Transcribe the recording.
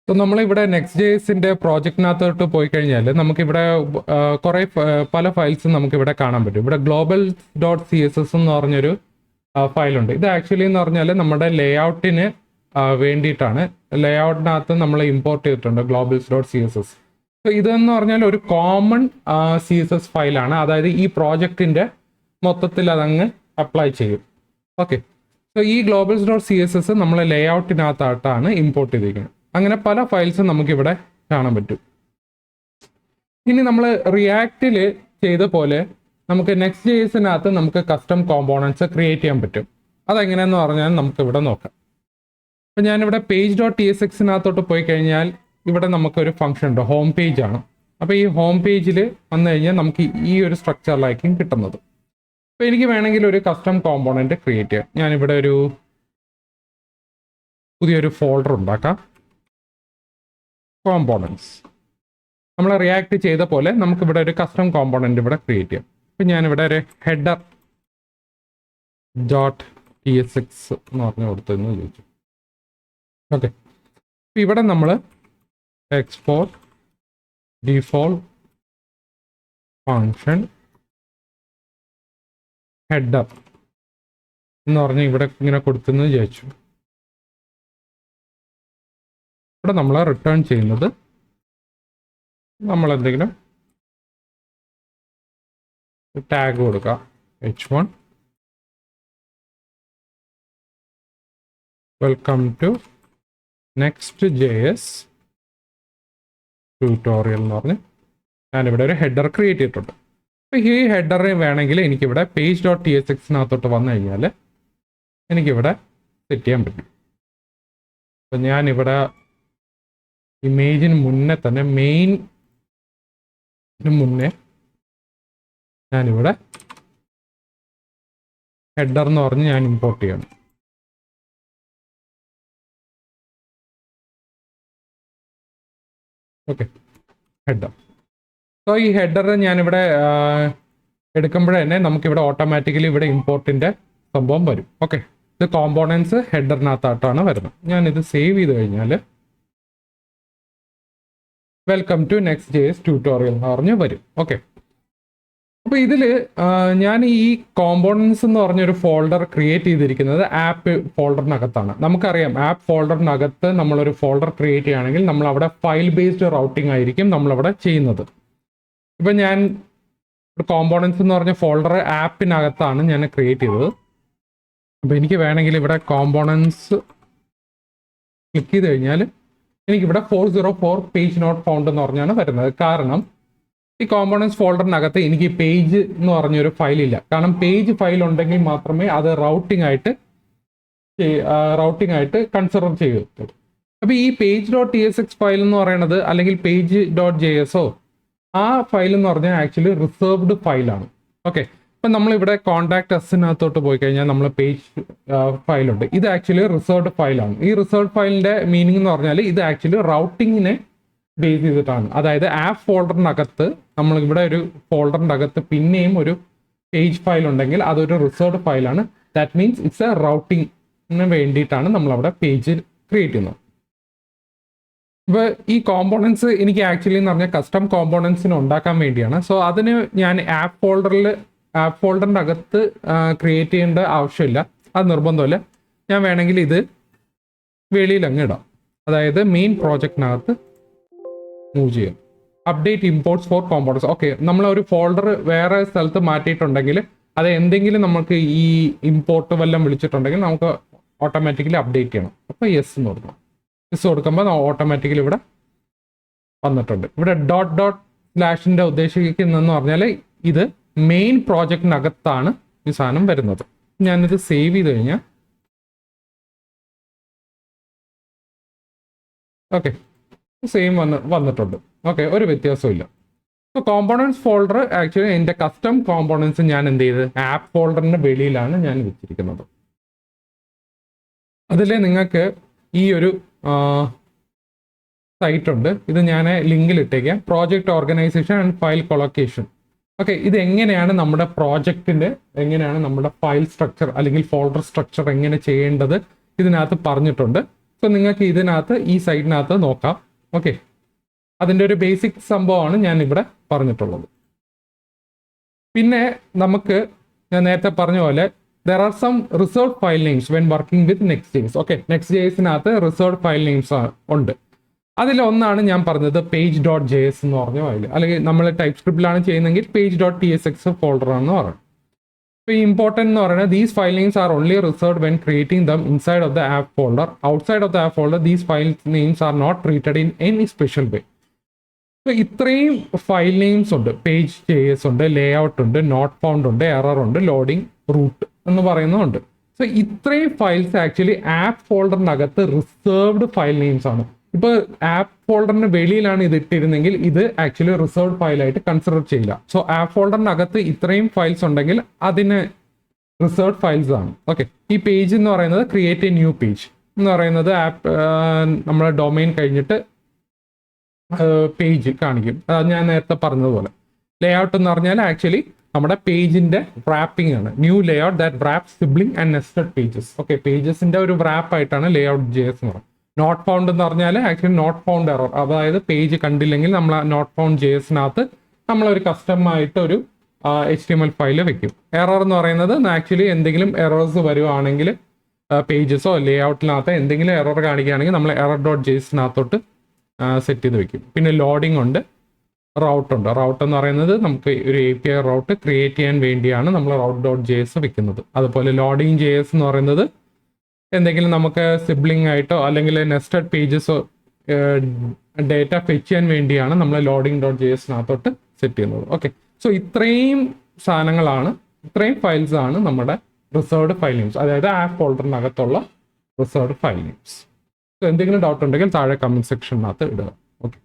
So നമ്മളിവിടെ next ജേസിന്റെ പ്രോജക്റ്റിനകത്തോട്ട് പോയി കഴിഞ്ഞാൽ നമുക്കിവിടെ കുറെ പല ഫയൽസും നമുക്കിവിടെ കാണാൻ പറ്റും. ഇവിടെ ഗ്ലോബൽ ഡോട്ട് CSS എന്ന് പറഞ്ഞൊരു ഫയലുണ്ട്. ഇത് ആക്ച്വലി എന്ന് പറഞ്ഞാൽ നമ്മുടെ ലേഔട്ടിന് വേണ്ടിയിട്ടാണ്. ലേഔട്ടിനകത്ത് നമ്മൾ ഇമ്പോർട്ട് ചെയ്തിട്ടുണ്ട് ഗ്ലോബൽസ് ഡോട്ട് CSS. സോ ഇതെന്ന് പറഞ്ഞാൽ ഒരു കോമൺ CSS ഫയലാണ്. അതായത് ഈ പ്രോജക്റ്റിന്റെ മൊത്തത്തിൽ അതങ്ങ് അപ്ലൈ ചെയ്യും. ഓക്കെ, സോ ഈ ഗ്ലോബൽസ് ഡോട്ട് CSS നമ്മൾ ലേഔട്ടിനകത്തായിട്ടാണ് ഇമ്പോർട്ട് ചെയ്തിരിക്കുന്നത്. അങ്ങനെ പല ഫയൽസും നമുക്കിവിടെ കാണാൻ പറ്റും. ഇനി നമ്മൾ റിയാക്റ്റിൽ ചെയ്ത പോലെ നമുക്ക് നെക്സ്റ്റ് ജേസിനകത്ത് നമുക്ക് കസ്റ്റം കോമ്പോണൻസ് ക്രിയേറ്റ് ചെയ്യാൻ പറ്റും. അതെങ്ങനെയെന്ന് പറഞ്ഞാൽ നമുക്ക് ഇവിടെ നോക്കാം. അപ്പം ഞാനിവിടെ പേജ് ഡോട്ട് TSXനകത്തോട്ട് പോയി കഴിഞ്ഞാൽ ഇവിടെ നമുക്കൊരു ഫംഗ്ഷൻ ഉണ്ട്, ഹോം പേജ് ആണ്. അപ്പോൾ ഈ ഹോം പേജിൽ വന്നു കഴിഞ്ഞാൽ നമുക്ക് ഈ ഒരു സ്ട്രക്ചറിലായിരിക്കും കിട്ടുന്നത്. അപ്പോൾ എനിക്ക് വേണമെങ്കിൽ ഒരു കസ്റ്റം കോമ്പോണൻറ്റ് ക്രിയേറ്റ് ചെയ്യാം. ഞാനിവിടെ ഒരു പുതിയൊരു ഫോൾഡർ ഉണ്ടാക്കാം, കോമ്പോണൻസ്. നമ്മൾ റിയാക്ട് ചെയ്ത പോലെ നമുക്കിവിടെ ഒരു കസ്റ്റം കോമ്പോണൻറ്റ് ഇവിടെ ക്രിയേറ്റ് ചെയ്യാം. അപ്പം ഞാനിവിടെ ഒരു ഹെഡർ ഡോട്ട് TSX എന്ന് പറഞ്ഞു കൊടുത്തെന്ന് ചോദിച്ചു. ഓക്കെ, ഇവിടെ നമ്മൾ എക്സ്പോർട്ട് ഡിഫോൾട്ട് ഫങ്ഷൻ ഹെഡർ എന്ന് പറഞ്ഞ് ഇവിടെ ഇങ്ങനെ കൊടുത്തെന്ന് ചോദിച്ചു. ഇവിടെ നമ്മൾ റിട്ടേൺ ചെയ്യുന്നത് നമ്മൾ എന്തെങ്കിലും ടാഗ് കൊടുക്കുക, H1 welcome to next JS tutorial എന്ന് പറഞ്ഞ് ഞാനിവിടെ ഒരു ഹെഡർ ക്രിയേറ്റ് ചെയ്തിട്ടുണ്ട്. അപ്പോൾ ഈ ഹെഡർ വേണമെങ്കിൽ എനിക്കിവിടെ പേജ് ഡോട്ട് TSXനകത്തോട്ട് വന്നു കഴിഞ്ഞാൽ എനിക്കിവിടെ സെറ്റ് ചെയ്യാൻ പറ്റും. അപ്പം ഞാനിവിടെ ഇമേജിന് മുന്നേ തന്നെ മെയിന് മുന്നേ ഞാനിവിടെ ഹെഡർ എന്ന് പറഞ്ഞ് ഞാൻ ഇമ്പോർട്ട് ചെയ്യണം. Okay, header. സോ ഈ ഹെഡർ ഞാനിവിടെ എടുക്കുമ്പോൾ തന്നെ നമുക്കിവിടെ ഓട്ടോമാറ്റിക്കലി ഇവിടെ ഇമ്പോർട്ടിൻ്റെ സംഭവം വരും. ഓക്കെ, ഇത് കോമ്പോണൻസ് ഹെഡറിനകത്തായിട്ടാണ് വരുന്നത്. ഞാനിത് സേവ് ചെയ്ത് കഴിഞ്ഞാൽ welcome to next JS tutorial എന്ന് പറഞ്ഞ് വരും. ഓക്കെ, അപ്പോൾ ഇതിൽ ഞാൻ ഈ കോമ്പോണൻസ് എന്ന് പറഞ്ഞൊരു ഫോൾഡർ ക്രിയേറ്റ് ചെയ്തിരിക്കുന്നത് ആപ്പ് ഫോൾഡറിനകത്താണ്. നമുക്കറിയാം ആപ്പ് ഫോൾഡറിനകത്ത് നമ്മളൊരു ഫോൾഡർ ക്രിയേറ്റ് ചെയ്യുകയാണെങ്കിൽ നമ്മൾ അവിടെ ഫയൽ ബേസ്ഡ് റൗട്ടിംഗ് ആയിരിക്കും നമ്മളവിടെ ചെയ്യുന്നത്. ഇപ്പം ഞാൻ കോമ്പോണൻസ് എന്ന് പറഞ്ഞ ഫോൾഡർ ആപ്പിനകത്താണ് ഞാൻ ക്രിയേറ്റ് ചെയ്തത്. അപ്പോൾ എനിക്ക് വേണമെങ്കിൽ ഇവിടെ കോമ്പോണൻസ് ക്ലിക്ക് ചെയ്ത് കഴിഞ്ഞാൽ എനിക്കിവിടെ 404 പേജ് നോട്ട് ഫൗണ്ട് എന്ന് പറഞ്ഞാണ് വരുന്നത്. കാരണം ഈ കോമ്പോണൻസ് ഫോൾഡറിനകത്ത് എനിക്ക് പേജ് എന്ന് പറഞ്ഞൊരു ഫയലില്ല. കാരണം പേജ് ഫയൽ ഉണ്ടെങ്കിൽ മാത്രമേ അത് റൗട്ടിംഗ് ആയിട്ട് കൺസിഡർ ചെയ്യത്തുള്ളൂ. അപ്പോൾ ഈ പേജ് ഡോട്ട് TSX ഫയൽ എന്ന് പറയുന്നത് അല്ലെങ്കിൽ പേജ് ഡോട്ട് JS ആ ഫയൽ എന്ന് പറഞ്ഞാൽ ആക്ച്വലി റിസർവ്ഡ് ഫയലാണ്. ഓക്കെ, ഇപ്പം നമ്മളിവിടെ കോൺടാക്ട് എസിനകത്തോട്ട് പോയി കഴിഞ്ഞാൽ നമ്മൾ പേജ് ഫയലുണ്ട്. ഇത് ആക്ച്വലി റിസർവ്ഡ് ഫയലാണ്. ഈ റിസർവ്ഡ് ഫയലിൻ്റെ മീനിങ് എന്ന് പറഞ്ഞാൽ ഇത് ആക്ച്വലി റൗട്ടിങ്ങിനെ ബേസ് ചെയ്തിട്ടാണ്. അതായത് ആപ്പ് ഫോൾഡറിനകത്ത് നമ്മൾ ഇവിടെ ഒരു ഫോൾഡറിൻ്റെ അകത്ത് പിന്നെയും ഒരു പേജ് ഫയൽ ഉണ്ടെങ്കിൽ അതൊരു റിസർവ്ഡ് ഫയലാണ്. ദാറ്റ് മീൻസ് ഇറ്റ്സ് എ റൗട്ടിങ്ങിന് വേണ്ടിയിട്ടാണ് നമ്മളവിടെ പേജ് ക്രിയേറ്റ് ചെയ്യുന്നത്. ഇപ്പോൾ ഈ കോമ്പോണൻസ് എനിക്ക് ആക്ച്വലി എന്ന് പറഞ്ഞാൽ കസ്റ്റം കോമ്പോണൻസിന് ഉണ്ടാക്കാൻ വേണ്ടിയാണ്. സോ അതിന് ഞാൻ ആപ്പ് ഫോൾഡറിൻ്റെ അകത്ത് ക്രിയേറ്റ് ചെയ്യേണ്ട ആവശ്യമില്ല, അത് നിർബന്ധമില്ല. ഞാൻ വേണമെങ്കിൽ ഇത് വെളിയിൽ അങ്ങ് ഇടാം. അതായത് മെയിൻ പ്രോജക്റ്റിനകത്ത് മൂവ് ചെയ്യാം. Update imports for components. Okay, നമ്മളൊരു ഫോൾഡർ വേറെ സ്ഥലത്ത് മാറ്റിയിട്ടുണ്ടെങ്കിൽ അത് എന്തെങ്കിലും നമുക്ക് ഈ ഇമ്പോർട്ട് വല്ലതും വിളിച്ചിട്ടുണ്ടെങ്കിൽ നമുക്ക് ഓട്ടോമാറ്റിക്കലി അപ്ഡേറ്റ് ചെയ്യണം. അപ്പോൾ യെസ് എന്ന് കൊടുക്കണം. യെസ് കൊടുക്കുമ്പോൾ ഓട്ടോമാറ്റിക്കലി ഇവിടെ വന്നിട്ടുണ്ട്. ഇവിടെ // ഉദ്ദേശിക്കുന്നതെന്ന് പറഞ്ഞാൽ ഇത് മെയിൻ പ്രോജക്റ്റിനകത്താണ് ഈ സാധനം വരുന്നത്. ഞാനിത് സേവ് ചെയ്ത് കഴിഞ്ഞാൽ ഓക്കെ സെയിം വന്നിട്ടുണ്ട്. ഓക്കെ, ഒരു വ്യത്യാസവും ഇല്ല. സോ കോമ്പോണൻസ് ഫോൾഡർ ആക്ച്വലി എൻ്റെ കസ്റ്റം കോമ്പോണൻസ് ഞാൻ എന്ത് ചെയ്ത് ആപ്പ് ഫോൾഡറിൻ്റെ വെളിയിലാണ് ഞാൻ വെച്ചിരിക്കുന്നത്. അതിൽ നിങ്ങൾക്ക് ഈ ഒരു സൈറ്റ് ഉണ്ട്, ഇത് ഞാൻ ലിങ്കിൽ ഇട്ടേക്കാം, project organisation and file collocation. Okay, ഇത് എങ്ങനെയാണ് നമ്മുടെ പ്രോജക്റ്റിൻ്റെ എങ്ങനെയാണ് നമ്മുടെ ഫയൽ സ്ട്രക്ചർ അല്ലെങ്കിൽ ഫോൾഡർ സ്ട്രക്ചർ എങ്ങനെ ചെയ്യേണ്ടത് ഇതിനകത്ത് പറഞ്ഞിട്ടുണ്ട്. സോ നിങ്ങൾക്ക് ഇതിനകത്ത് ഈ സൈഡിനകത്ത് നോക്കാം. ഓക്കെ, അതിൻ്റെ ഒരു ബേസിക് സംഭവമാണ് ഞാൻ ഇവിടെ പറഞ്ഞിട്ടുള്ളത്. പിന്നെ നമുക്ക് ഞാൻ നേരത്തെ പറഞ്ഞ പോലെ there are some reserved file names when working with Next.js. Okay, Next.jsനകത്ത് റിസർവ്ഡ് ഫയൽ നെയിംസ് ഉണ്ട്. അതിലൊന്നാണ് ഞാൻ പറഞ്ഞത് page.js എന്ന് പറഞ്ഞ ഫയൽ, അല്ലെങ്കിൽ നമ്മൾ ടൈപ്പ് സ്ക്രിപ്റ്റിലാണ് ചെയ്യുന്നതെങ്കിൽ page.tsx ഫോൾഡർ ആണെന്ന് പറയുന്നത്. ഇപ്പോൾ ഇമ്പോർട്ടൻ്റ് എന്ന് പറയുന്നത് these file names are only reserved when creating them inside of the app folder. Outside of the app folder these file names are not treated in any special way. അപ്പോൾ ഇത്രയും file names ഉണ്ട്. page.js ഉണ്ട്, layout ഉണ്ട്, not found ഉണ്ട്, error ഉണ്ട്, loading, route എന്ന് പറയുന്നുണ്ട്. So ഇത്രയും ഫയൽസ് ആക്ച്വലി ആപ്പ് ഫോൾഡറിനകത്ത് റിസർവ്ഡ് ഫയൽ നെയിംസ് ആണ്. ഇപ്പോൾ ആപ്പ് ഫോൾഡറിന് വെളിയിലാണ് ഇത് ഇട്ടിരുന്നെങ്കിൽ ഇത് ആക്ച്വലി റിസർവ്ഡ് ഫയലായിട്ട് കൺസിഡർ ചെയ്യില്ല. സോ ആപ്പ് ഫോൾഡറിനകത്ത് ഇത്രയും ഫയൽസ് ഉണ്ടെങ്കിൽ അതിന് റിസർവ്ഡ് ഫയൽസ് ആണ്. ഓക്കെ, ഈ പേജ് എന്ന് പറയുന്നത് ക്രിയേറ്റ് എ ന്യൂ പേജ് എന്ന് പറയുന്നത് ആപ്പ് നമ്മളെ ഡൊമൈൻ കഴിഞ്ഞിട്ട് പേജ് കാണിക്കും. ഞാൻ നേരത്തെ പറഞ്ഞതുപോലെ ലേഔട്ട് എന്ന് പറഞ്ഞാൽ ആക്ച്വലി നമ്മുടെ പേജിന്റെ റാപ്പിംഗ് ആണ്. New layout that wrap sibling and nested pages. Okay, പേജസിന്റെ ഒരു റാപ്പ് ആയിട്ടാണ് ലേഔട്ട് JS എന്ന് പറയുന്നത്. നോട്ട് ഫൗണ്ട് എന്ന് പറഞ്ഞാൽ ആക്ച്വലി നോട്ട് ഫൗണ്ട് എറർ, അതായത് പേജ് കണ്ടില്ലെങ്കിൽ നമ്മൾ ആ നോട്ട് ഫൗണ്ട് JSനകത്ത് നമ്മളൊരു കസ്റ്റമായിട്ട് ഒരു HTML ഫയൽ വെക്കും. എറർ എന്ന് പറയുന്നത് ആക്ച്വലി എന്തെങ്കിലും എറേഴ്സ് വരുവാണെങ്കിൽ പേജസോ ലേഔട്ടിനകത്ത് എന്തെങ്കിലും എറർ കാണിക്കുകയാണെങ്കിൽ നമ്മൾ error.jsനകത്തോട്ട് സെറ്റ് ചെയ്ത് വെക്കും. പിന്നെ ലോഡിംഗ് ഉണ്ട്, റൗട്ട് ഉണ്ട്. റൗട്ട് എന്ന് പറയുന്നത് നമുക്ക് ഒരു API റൗട്ട് ക്രിയേറ്റ് ചെയ്യാൻ വേണ്ടിയാണ് നമ്മൾ route.js വെക്കുന്നത്. അതുപോലെ ലോഡിംഗ് JS എന്ന് പറയുന്നത് എന്തെങ്കിലും നമുക്ക് സിബ്ലിംഗ് ആയിട്ടോ അല്ലെങ്കിൽ നെസ്റ്റഡ് പേജസോ ഡേറ്റ ഫെച്ച് ചെയ്യാൻ വേണ്ടിയാണ് നമ്മൾ loading.jsനകത്തോട്ട് സെറ്റ് ചെയ്യുന്നത്. ഓക്കെ, സോ ഇത്രയും സാധനങ്ങളാണ്, ഇത്രയും ഫയൽസ് ആണ് നമ്മുടെ റിസർവ്ഡ് ഫയൽ നെയിംസ്, അതായത് ആപ്പ് ഫോൾഡറിനകത്തുള്ള റിസർവ്ഡ് ഫയൽ നെയിംസ്. സോ എന്തെങ്കിലും ഡൗട്ട് ഉണ്ടെങ്കിൽ താഴെ കമന്റ് സെക്ഷനകത്ത് ഇടുക. ഓക്കെ.